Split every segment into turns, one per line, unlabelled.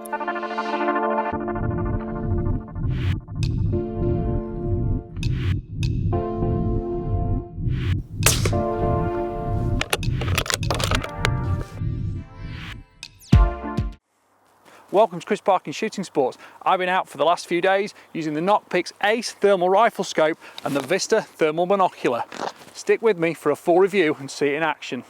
Welcome to Chris Parkin Shooting Sports. I've been out for the last few days using the NocPix Ace thermal rifle scope and the Vista thermal monocular. Stick with me for a full review and see it in action.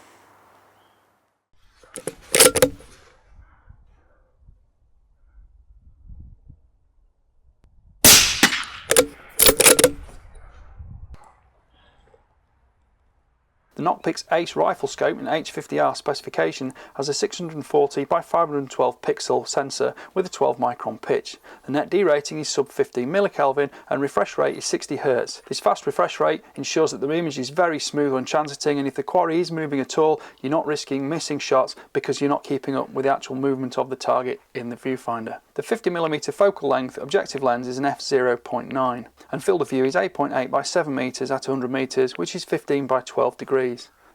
The NocPix Ace rifle scope in H50R specification has a 640 by 512 pixel sensor with a 12 micron pitch. The net D rating is sub 15 millikelvin and refresh rate is 60 Hz. This fast refresh rate ensures that the image is very smooth when transiting, and if the quarry is moving at all, you're not risking missing shots because you're not keeping up with the actual movement of the target in the viewfinder. The 50mm focal length objective lens is an f/0.9 and field of view is 8.8 by 7 meters at 100 meters, which is 15 by 12 degrees.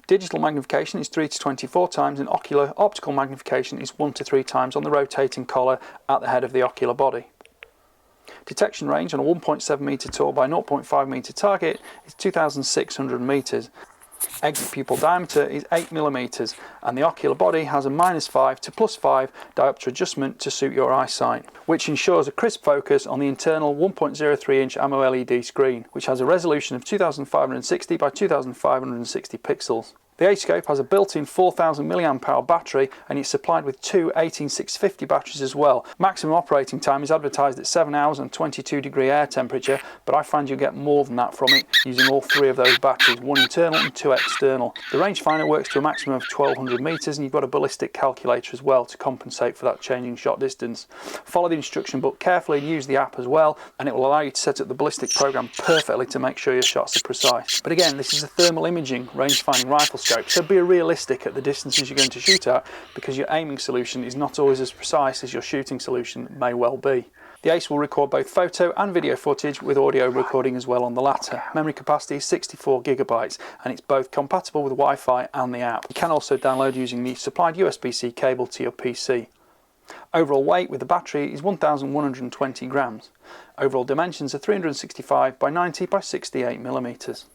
Digital magnification is 3 to 24 times and ocular optical magnification is 1 to 3 times on the rotating collar at the head of the ocular body. Detection range on a 1.7 meter tall by 0.5 meter target is 2,600 meters. Exit pupil diameter is 8mm and the ocular body has a -5 to +5 diopter adjustment to suit your eyesight, which ensures a crisp focus on the internal 1.03 inch AMO LED screen, which has a resolution of 2560 by 2560 pixels. The Ace scope has a built-in 4000 mAh battery and it's supplied with two 18650 batteries as well. Maximum operating time is advertised at 7 hours and 22-degree air temperature, but I find you get more than that from it using all three of those batteries, one internal and two external. The rangefinder works to a maximum of 1200 meters and you've got a ballistic calculator as well to compensate for that changing shot distance. Follow the instruction book carefully and use the app as well, and it will allow you to set up the ballistic program perfectly to make sure your shots are precise. But again, this is a thermal imaging range-finding rifle scope, so be realistic at the distances you're going to shoot at, because your aiming solution is not always as precise as your shooting solution may well be. The Ace will record both photo and video footage with audio recording as well on the latter. Memory capacity is 64GB and it's both compatible with Wi-Fi and the app. You can also download using the supplied USB-C cable to your PC. Overall weight with the battery is 1,120 grams. Overall dimensions are 365 by 90 by 68mm.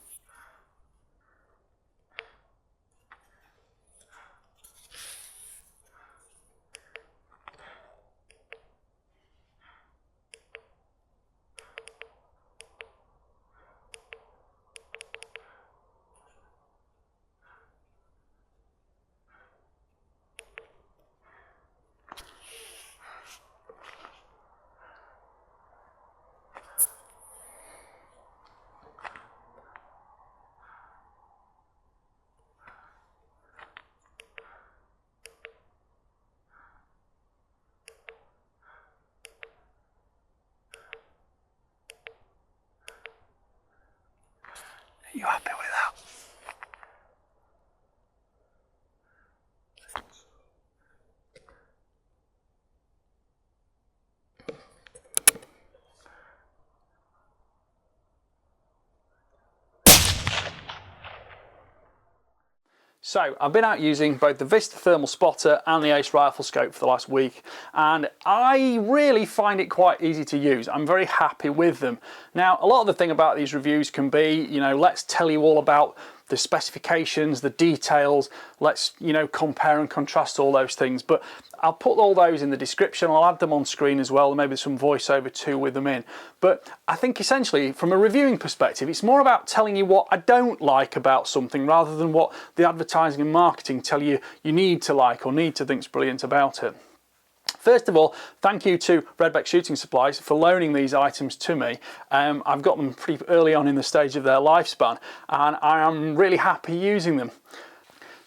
Are you happy with that? So I've been out using both the Vista thermal spotter and the Ace rifle scope for the last week, and I really find it quite easy to use. I'm very happy with them. Now, a lot of the thing about these reviews can be, you know, let's tell you all about the specifications, the details, let's, you know, compare and contrast all those things, but I'll put all those in the description. I'll add them on screen as well, and maybe some voiceover too with them in. But I think essentially from a reviewing perspective, it's more about telling you what I don't like about something rather than what the advertising and marketing tell you you need to like or need to think's brilliant about it. First of all, thank you to Redback Shooting Supplies for loaning these items to me. I've got them pretty early on in the stage of their lifespan and I am really happy using them.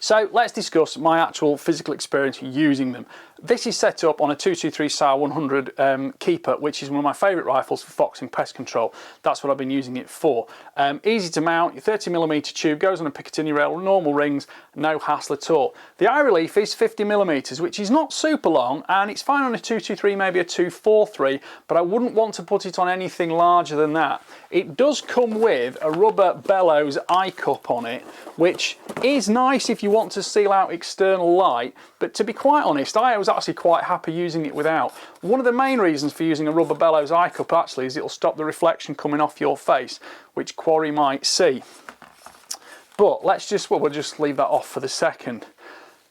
So let's discuss my actual physical experience using them. This is set up on a 223 SAR 100 keeper, which is one of my favourite rifles for foxing pest control. That's what I've been using it for. Easy to mount, your 30mm tube goes on a Picatinny rail, normal rings, no hassle at all. The eye relief is 50mm, which is not super long, and it's fine on a 223, maybe a 243, but I wouldn't want to put it on anything larger than that. It does come with a rubber bellows eye cup on it, which is nice if you want to seal out external light, but to be quite honest, I was was actually quite happy using it without. One of the main reasons for using a rubber bellows eye cup actually is it'll stop the reflection coming off your face, which quarry might see. But let's just, well, we'll just leave that off for the second.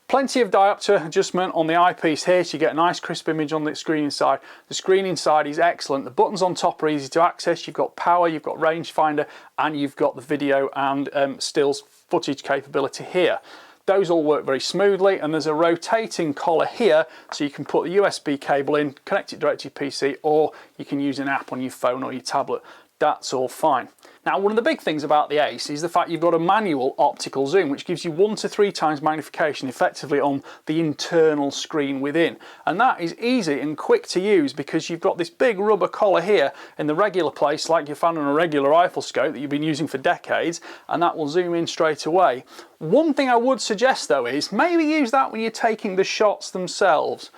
Plenty of diopter adjustment on the eyepiece here, so you get a nice crisp image on the screen inside. The screen inside is excellent. The buttons on top are easy to access. You've got power, you've got rangefinder, and you've got the video and stills footage capability here. Those all work very smoothly, and there's a rotating collar here, so you can put the USB cable in, connect it direct to your PC, or you can use an app on your phone or your tablet. That's all fine. Now, one of the big things about the Ace is the fact you've got a manual optical zoom, which gives you 1 to 3 times magnification effectively on the internal screen within. And that is easy and quick to use because you've got this big rubber collar here in the regular place, like you found on a regular Riflescope that you've been using for decades, and that will zoom in straight away. One thing I would suggest though is maybe use that when you're taking the shots themselves.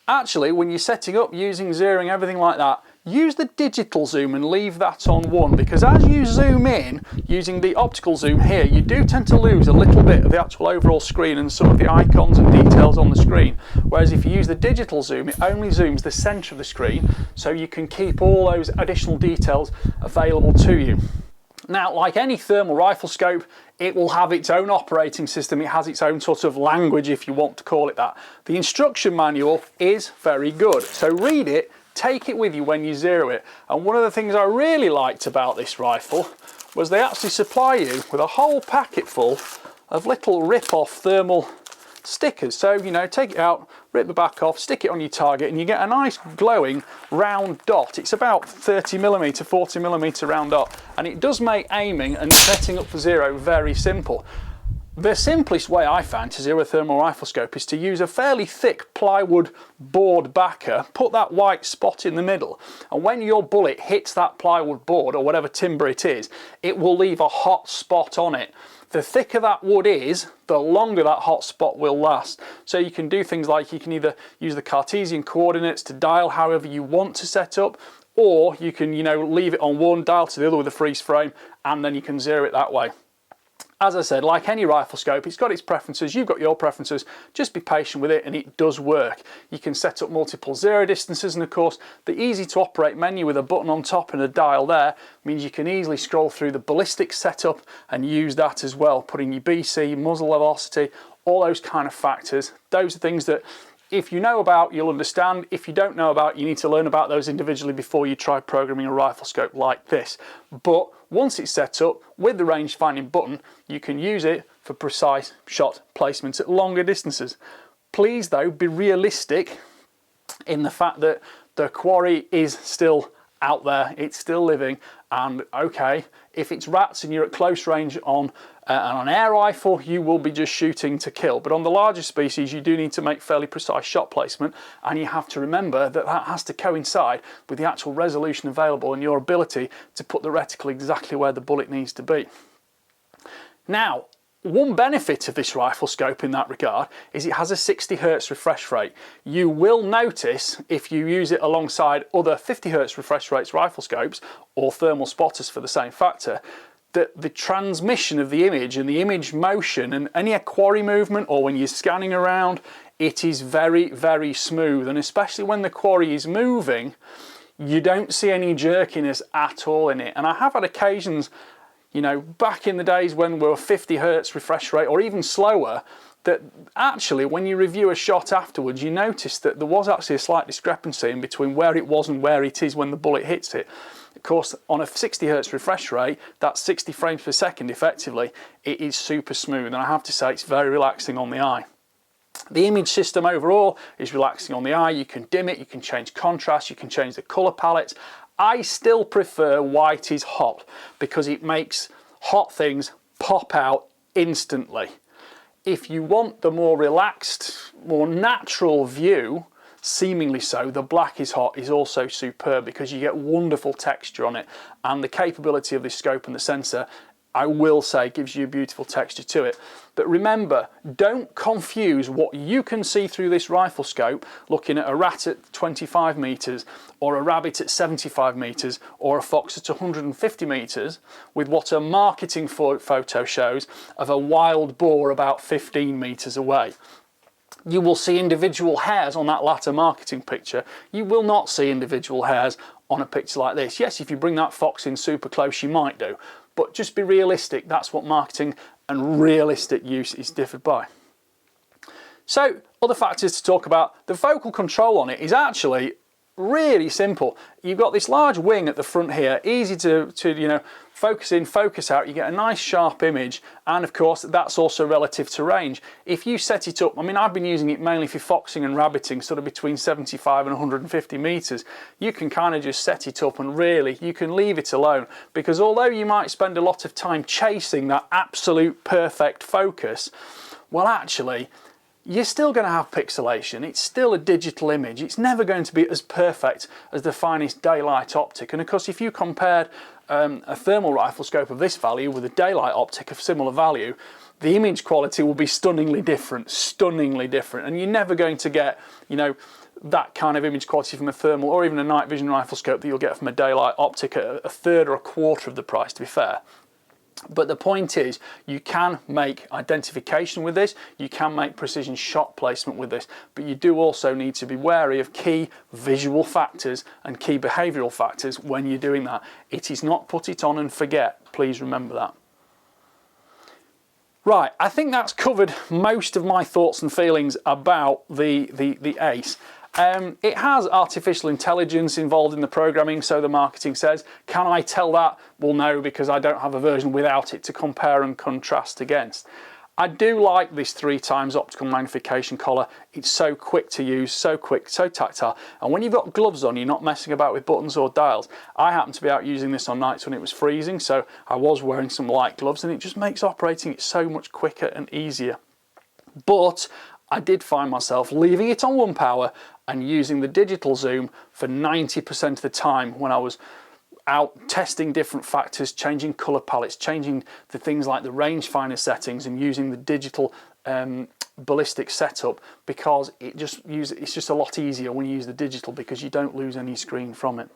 Actually, when you're setting up, using zeroing, everything like that, use the digital zoom and leave that on 1, because as you zoom in using the optical zoom here, you do tend to lose a little bit of the actual overall screen and some of the icons and details on the screen. Whereas if you use the digital zoom, it only zooms the center of the screen, so you can keep all those additional details available to you. Now, like any thermal Riflescope, it will have its own operating system. It has its own sort of language, if you want to call it that. The instruction manual is very good, so read it, take it with you when you zero it. And one of the things I really liked about this rifle was they actually supply you with a whole packet full of little rip-off thermal stickers. So, you know, take it out, rip the back off, stick it on your target, and you get a nice glowing round dot. It's about 30mm, 40mm round dot, and it does make aiming and setting up for zero very simple. The simplest way I found to zero a thermal Riflescope is to use a fairly thick plywood board backer, put that white spot in the middle, and when your bullet hits that plywood board or whatever timber it is, it will leave a hot spot on it. The thicker that wood is, the longer that hot spot will last. So you can do things like you can either use the Cartesian coordinates to dial however you want to set up, or you can, you know, leave it on one, dial to the other with a freeze frame, and then you can zero it that way. As I said, like any Riflescope, it's got its preferences, you've got your preferences, just be patient with it and it does work. You can set up multiple zero distances, and of course the easy to operate menu with a button on top and a dial there means you can easily scroll through the ballistic setup and use that as well, putting your BC, muzzle velocity, all those kind of factors. Those are things that if you know about, you'll understand. If you don't know about, you need to learn about those individually before you try programming a Riflescope like this. But once it's set up with the range finding button, you can use it for precise shot placements at longer distances. Please though, be realistic in the fact that the quarry is still out there, it's still living, and okay, if it's rats and you're at close range on an air rifle, you will be just shooting to kill. But on the larger species, you do need to make fairly precise shot placement, and you have to remember that that has to coincide with the actual resolution available and your ability to put the reticle exactly where the bullet needs to be. Now, one benefit of this Riflescope in that regard is it has a 60Hz refresh rate. You will notice if you use it alongside other 50Hz refresh rates Riflescopes or thermal spotters for the same factor, that the transmission of the image and the image motion and any quarry movement or when you're scanning around, it is very, very smooth. And especially when the quarry is moving, you don't see any jerkiness at all in it. And I have had occasions, you know, back in the days when we were 50Hz refresh rate or even slower, that actually when you review a shot afterwards, you notice that there was actually a slight discrepancy in between where it was and where it is when the bullet hits it. Of course, on a 60Hz refresh rate, that's 60 frames per second effectively, it is super smooth, and I have to say it's very relaxing on the eye. The image system overall is relaxing on the eye. You can dim it, you can change contrast, you can change the colour palettes. I still prefer white is hot because it makes hot things pop out instantly. If you want the more relaxed, more natural view, seemingly so, the black is hot is also superb because you get wonderful texture on it, and the capability of this scope and the sensor, I will say, gives you a beautiful texture to it. But remember, don't confuse what you can see through this Riflescope looking at a rat at 25 meters or a rabbit at 75 meters or a fox at 150 meters with what a marketing photo shows of a wild boar about 15 meters away. you will see individual hairs on that latter marketing picture. You will not see individual hairs on a picture like this. Yes, if you bring that fox in super close, you might do, but just be realistic. That's what marketing and realistic use is differed by. So, other factors to talk about. The focal control on it is actually really simple. You've got this large wing at the front here, easy to you know, focus in, focus out. You get a nice sharp image, and of course that's also relative to range. If you set it up, I mean, I've been using it mainly for foxing and rabbiting, sort of between 75 and 150 meters. You can kind of just set it up and really you can leave it alone, because although you might spend a lot of time chasing that absolute perfect focus, well, actually you're still going to have pixelation. It's still a digital image. It's never going to be as perfect as the finest daylight optic. And of course, if you compared a thermal rifle scope of this value with a daylight optic of similar value, the image quality will be stunningly different, and you're never going to get, you know, that kind of image quality from a thermal or even a night vision rifle scope that you'll get from a daylight optic at a third or a quarter of the price, to be fair. But the point is, you can make identification with this, you can make precision shot placement with this, but you do also need to be wary of key visual factors and key behavioural factors when you're doing that. It is not put it on and forget, please remember that. Right, I think that's covered most of my thoughts and feelings about the Ace. It has artificial intelligence involved in the programming, so the marketing says. Can I tell that? Well, no, because I don't have a version without it to compare and contrast against. I do like this 3x optical magnification collar. It's so quick to use, so quick, so tactile. And when you've got gloves on, you're not messing about with buttons or dials. I happened to be out using this on nights when it was freezing, so I was wearing some light gloves, and it just makes operating it so much quicker and easier. But I did find myself leaving it on 1 power and using the digital zoom for 90% of the time when I was out testing different factors, changing colour palettes, changing the things like the rangefinder settings, and using the digital ballistic setup, because it's just a lot easier when you use the digital, because you don't lose any screen from it.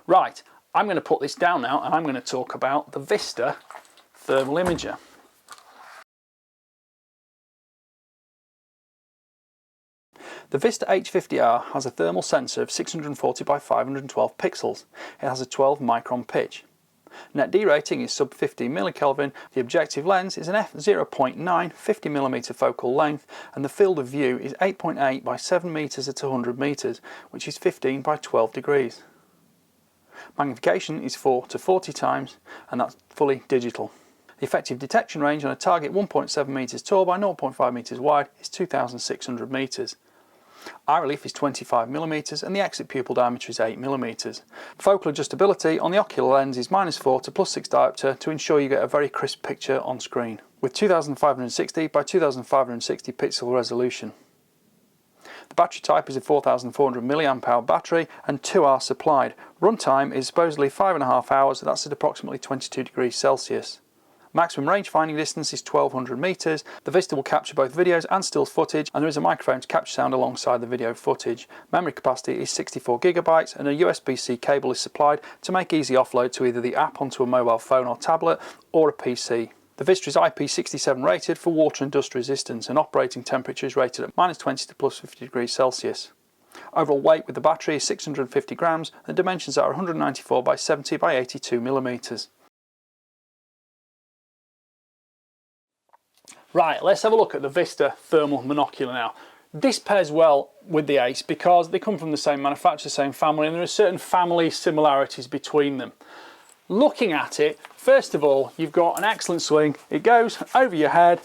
Right, I'm going to put this down now, and I'm going to talk about the Vista thermal imager. The Vista H50R has a thermal sensor of 640 by 512 pixels. It has a 12 micron pitch. Net D rating is sub 15 millikelvin. The objective lens is an f0.9 50mm focal length, and the field of view is 8.8 by 7 meters at 100 meters, which is 15 by 12 degrees. Magnification is 4 to 40 times, and that's fully digital. The effective detection range on a target 1.7 meters tall by 0.5 meters wide is 2,600 meters. Eye relief is 25mm and the exit pupil diameter is 8mm. Focal adjustability on the ocular lens is -4 to +6 diopter to ensure you get a very crisp picture on screen, with 2560 by 2560 pixel resolution. The battery type is a 4400 mAh battery and 2 hours supplied. Runtime is supposedly 5.5 hours, that's at approximately 22 degrees Celsius. Maximum range finding distance is 1200 meters. The Vista will capture both videos and stills footage, and there is a microphone to capture sound alongside the video footage. Memory capacity is 64 GB and a USB-C cable is supplied to make easy offload to either the app onto a mobile phone or tablet or a PC. The Vista is IP67 rated for water and dust resistance, and operating temperature is rated at -20 to +50 degrees Celsius. Overall weight with the battery is 650 grams and the dimensions are 194 by 70 by 82 millimeters. Right, let's have a look at the Vista thermal monocular now. This pairs well with the Ace because they come from the same manufacturer, same family, and there are certain family similarities between them. Looking at it, first of all, you've got an excellent swing. It goes over your head.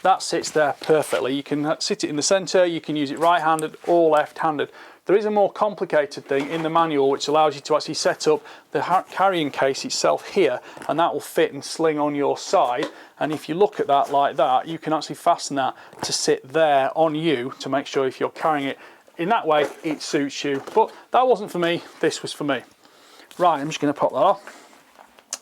That sits there perfectly. You can sit it in the center, you can use it right-handed or left-handed. There is a more complicated thing in the manual which allows you to actually set up the carrying case itself here, and that will fit and sling on your side. And if you look at that like that, you can actually fasten that to sit there on you to make sure if you're carrying it in that way, it suits you. But that wasn't for me, this was for me. Right, I'm just going to pop that off.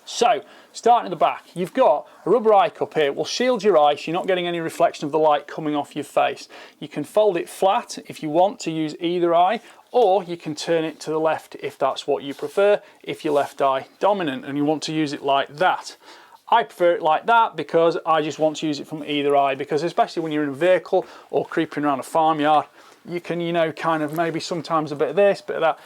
So, starting at the back, you've got a rubber eye cup here. It will shield your eye so you're not getting any reflection of the light coming off your face. You can fold it flat if you want to use either eye, or you can turn it to the left if that's what you prefer, if your left eye dominant and you want to use it like that. I prefer it like that because I just want to use it from either eye, because especially when you're in a vehicle or creeping around a farmyard, you can, you know, kind of maybe sometimes a bit of this, bit of that.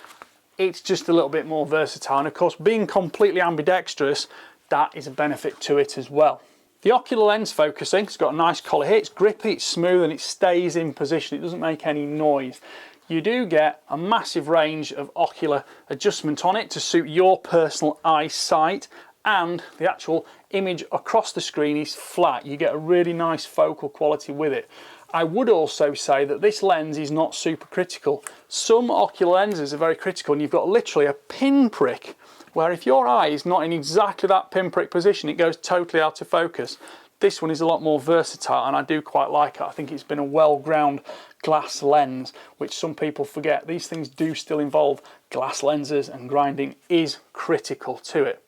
It's just a little bit more versatile, and of course being completely ambidextrous, that is a benefit to it as well. The ocular lens focusing, it's got a nice collar here, it's grippy, it's smooth, and it stays in position, it doesn't make any noise. You do get a massive range of ocular adjustment on it to suit your personal eyesight, and the actual image across the screen is flat. You get a really nice focal quality with it. I would also say that this lens is not super critical. Some ocular lenses are very critical, and you've got literally a pinprick where if your eye is not in exactly that pinprick position, it goes totally out of focus. This one is a lot more versatile, and I do quite like it. I think it's been a well-ground glass lens, which some people forget. These things do still involve glass lenses, and grinding is critical to it.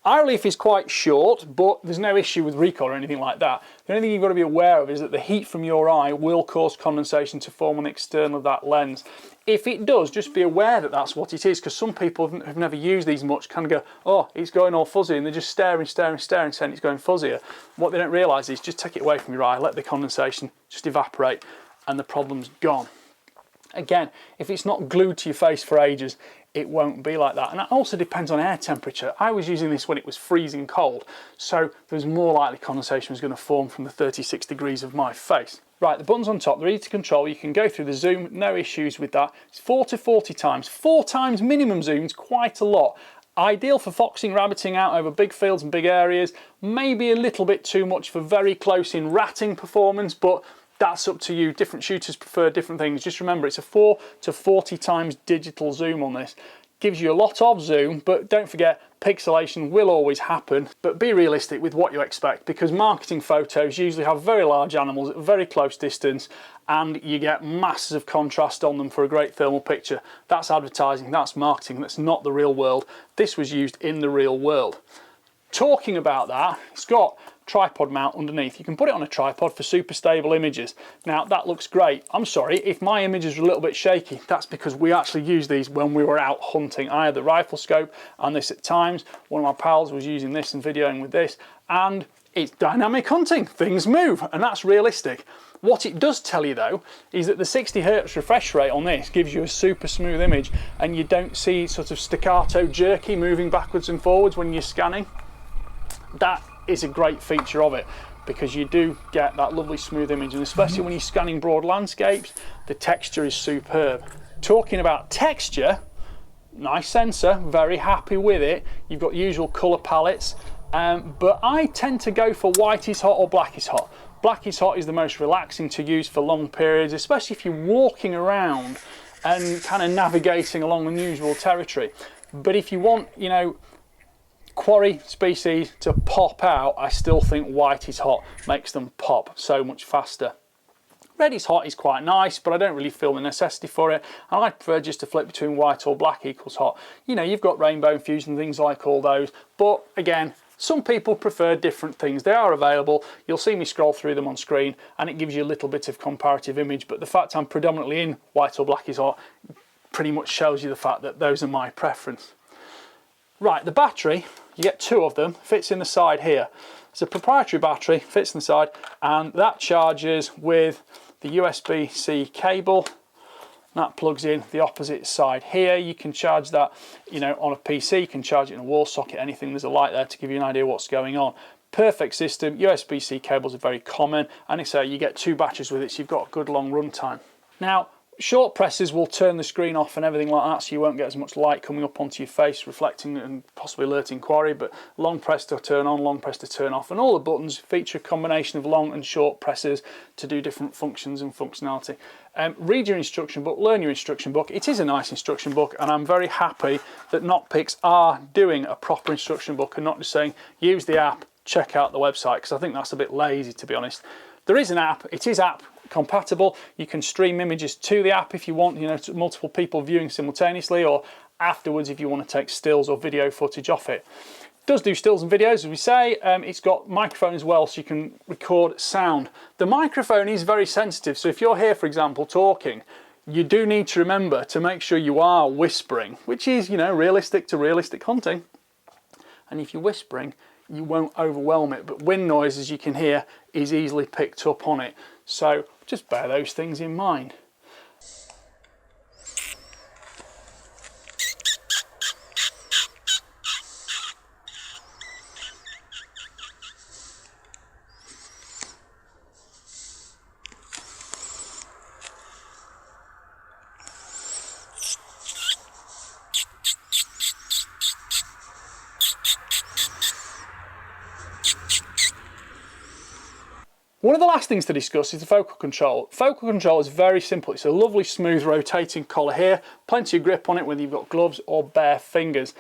Eye relief is quite short, but there's no issue with recoil or anything like that. The only thing you've got to be aware of is that the heat from your eye will cause condensation to form on the external of that lens. If it does, just be aware that that's what it is, because some people have never used these much kind of go, oh, it's going all fuzzy, and they're just staring, saying it's going fuzzier. What they don't realise is just take it away from your eye, let the condensation just evaporate, and the problem's gone. Again, if it's not glued to your face for ages, it won't be like that. And that also depends on air temperature. I was using this when it was freezing cold, so there's more likely condensation was going to form from the 36 degrees of my face. Right, the buttons on top, they're easy to control. You can go through the zoom, no issues with that. It's 4 to 40 times. 4 times minimum zoom is quite a lot. Ideal for foxing, rabbiting out over big fields and big areas. Maybe a little bit too much for very close in ratting performance, but that's up to you. Different shooters prefer different things. Just remember, it's a 4 to 40 times digital zoom on this. Gives you a lot of zoom, but don't forget, pixelation will always happen. But be realistic with what you expect, because marketing photos usually have very large animals at a very close distance, and you get masses of contrast on them for a great thermal picture. That's advertising, that's marketing, that's not the real world. This was used in the real world. Talking about that, it's got tripod mount underneath. You can put it on a tripod for super stable images. Now that looks great. I'm sorry if my images are a little bit shaky, that's because we actually used these when we were out hunting. I had the Riflescope and this at times. One of my pals was using this and videoing with this, and it's dynamic hunting. Things move, and that's realistic. What it does tell you though is that the 60 Hz refresh rate on this gives you a super smooth image, and you don't see sort of staccato jerky moving backwards and forwards when you're scanning. That is a great feature of it, because you do get that lovely smooth image, and especially when you're scanning broad landscapes, the texture is superb. Talking about texture, nice sensor, very happy with it. You've got usual colour palettes, but I tend to go for white is hot or black is hot. Black is hot is the most relaxing to use for long periods, especially if you're walking around and kind of navigating along unusual territory. But if you want, you know, quarry species to pop out, I still think white is hot makes them pop so much faster. Red is hot is quite nice, but I don't really feel the necessity for it, and I prefer just to flip between white or black equals hot. You know, you've got rainbow infusion, things like all those, but again, some people prefer different things. They are available. You'll see me scroll through them on screen, and it gives you a little bit of comparative image, but the fact I'm predominantly in white or black is hot pretty much shows you the fact that those are my preference. Right, the battery, you get 2 of them, fits in the side here. It's a proprietary battery, fits in the side, and that charges with the USB-C cable. That plugs in the opposite side here. You can charge that, you know, on a PC, you can charge it in a wall socket, anything. There's a light there to give you an idea what's going on. Perfect system. USB-C cables are very common, and it's you get 2 batteries with it, so you've got a good long run time. Now, Short presses will turn the screen off and everything like that, so you won't get as much light coming up onto your face, reflecting and possibly alerting quarry, but long press to turn on, long press to turn off, and all the buttons feature a combination of long and short presses to do different functions and functionality. Read your instruction book, learn your instruction book. It is a nice instruction book, and I'm very happy that NocPix are doing a proper instruction book and not just saying, use the app, check out the website, because I think that's a bit lazy, to be honest. There is an app, it is app compatible. You can stream images to the app if you want, you know, to multiple people viewing simultaneously, or afterwards if you want to take stills or video footage off it. It does do stills and videos, as we say. It's got microphone as well, so you can record sound. The microphone is very sensitive, so if you're here, for example, talking, you do need to remember to make sure you are whispering, which is, you know, realistic to realistic hunting. And if you're whispering, you won't overwhelm it, but wind noise, as you can hear, is easily picked up on it. So just bear those things in mind. One of the last things to discuss is the focal control. Focal control is very simple. It's a lovely smooth rotating collar here, plenty of grip on it whether you've got gloves or bare fingers.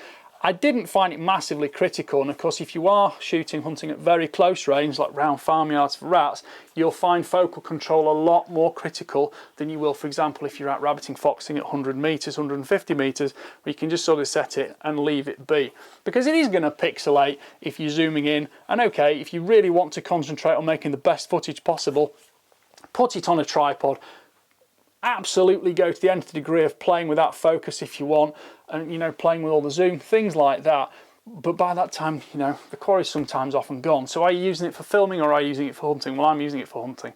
I didn't find it massively critical, and of course if you are shooting, hunting at very close range, like round farmyards for rats, you'll find focal control a lot more critical than you will, for example, if you're out rabbiting, foxing at 100 metres, 150 metres, where you can just sort of set it and leave it be. Because it is going to pixelate if you're zooming in, and okay, if you really want to concentrate on making the best footage possible, put it on a tripod. Absolutely go to the nth degree of playing without focus if you want, and you know, playing with all the zoom, things like that. But by that time, you know, the quarry's sometimes off and gone. So are you using it for filming or are you using it for hunting? Well, I'm using it for hunting.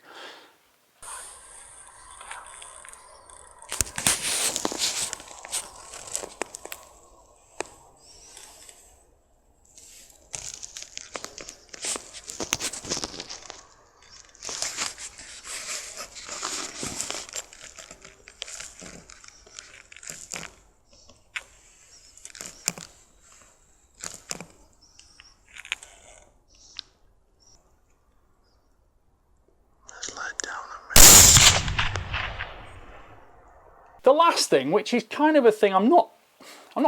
The last thing, which is kind of a thing I'm not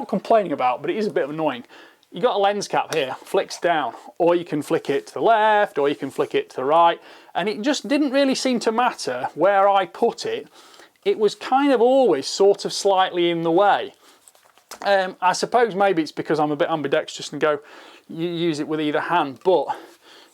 complaining about, but it is a bit annoying. You got a lens cap here, flicks down, or you can flick it to the left, or you can flick it to the right, and it just didn't really seem to matter where I put it. It was kind of always sort of slightly in the way. I suppose maybe it's because I'm a bit ambidextrous and you use it with either hand, but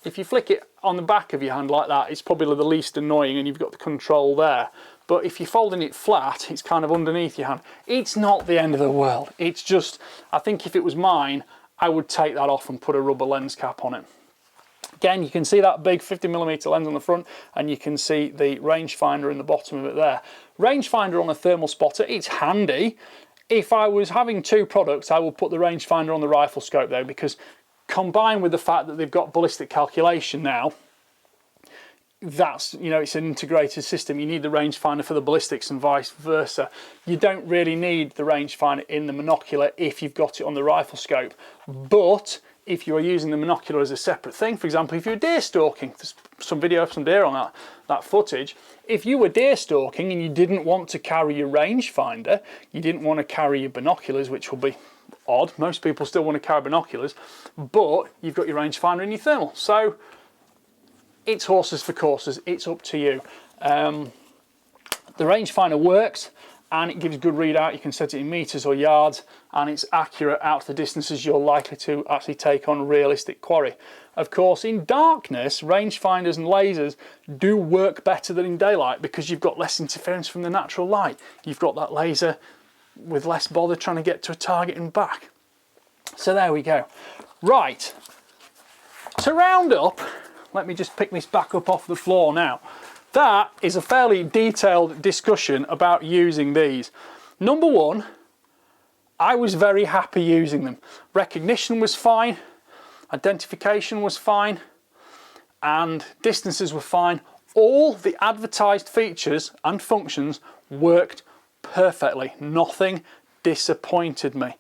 if you flick it on the back of your hand like that, it's probably the least annoying and you've got the control there. But if you're folding it flat, it's kind of underneath your hand. It's not the end of the world. It's just, I think if it was mine, I would take that off and put a rubber lens cap on it. Again, you can see that big 50mm lens on the front, and you can see the rangefinder in the bottom of it there. Rangefinder on a thermal spotter, it's handy. If I was having two products, I would put the rangefinder on the Riflescope though, because combined with the fact that they've got ballistic calculation now, that's, you know, it's an integrated system. You need the rangefinder for the ballistics and vice versa. You don't really need the rangefinder in the Monocular if you've got it on the Riflescope. But if you are using the Monocular as a separate thing, for example, if you're deer stalking, there's some video of some deer on that footage. If you were deer stalking and you didn't want to carry your rangefinder, you didn't want to carry your binoculars, which will be odd. Most people still want to carry binoculars, but you've got your rangefinder and your thermal. So it's horses for courses, it's up to you. The rangefinder works and it gives good readout. You can set it in meters or yards, and it's accurate out to the distances you're likely to actually take on realistic quarry. Of course, in darkness, rangefinders and lasers do work better than in daylight because you've got less interference from the natural light. You've got that laser with less bother trying to get to a target and back. So there we go. Right, to round up, let me just pick this back up off the floor now. That is a fairly detailed discussion about using these. Number one, I was very happy using them. Recognition was fine, identification was fine, and distances were fine. All the advertised features and functions worked perfectly. Nothing disappointed me.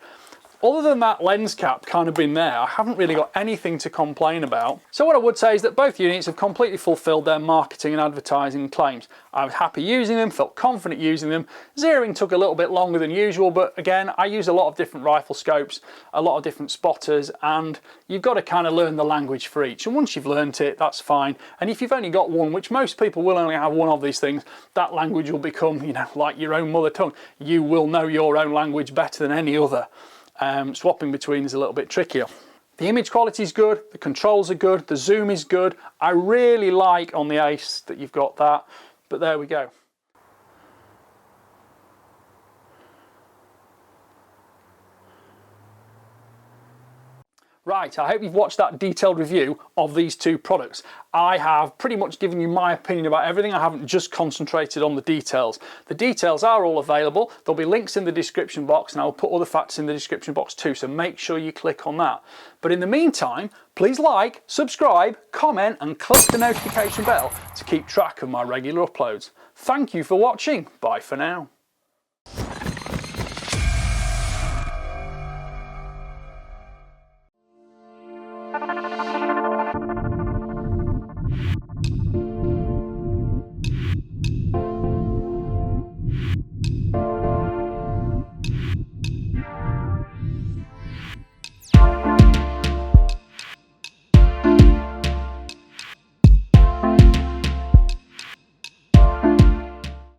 Other than that lens cap kind of being there, I haven't really got anything to complain about. So what I would say is that both units have completely fulfilled their marketing and advertising claims. I was happy using them, felt confident using them. Zeroing took a little bit longer than usual, but again, I use a lot of different rifle scopes, a lot of different spotters, and you've got to kind of learn the language for each. And once you've learned it, that's fine. And if you've only got one, which most people will only have one of these things, that language will become, you know, like your own mother tongue. You will know your own language better than any other. Swapping between is a little bit trickier. The image quality is good, the controls are good, the zoom is good. I really like on the Ace that you've got that, but there we go. Right, I hope you've watched that detailed review of these two products. I have pretty much given you my opinion about everything. I haven't just concentrated on the details. The details are all available. There'll be links in the description box, and I'll put other facts in the description box too, so make sure you click on that. But in the meantime, please like, subscribe, comment, and click the notification bell to keep track of my regular uploads. Thank you for watching. Bye for now.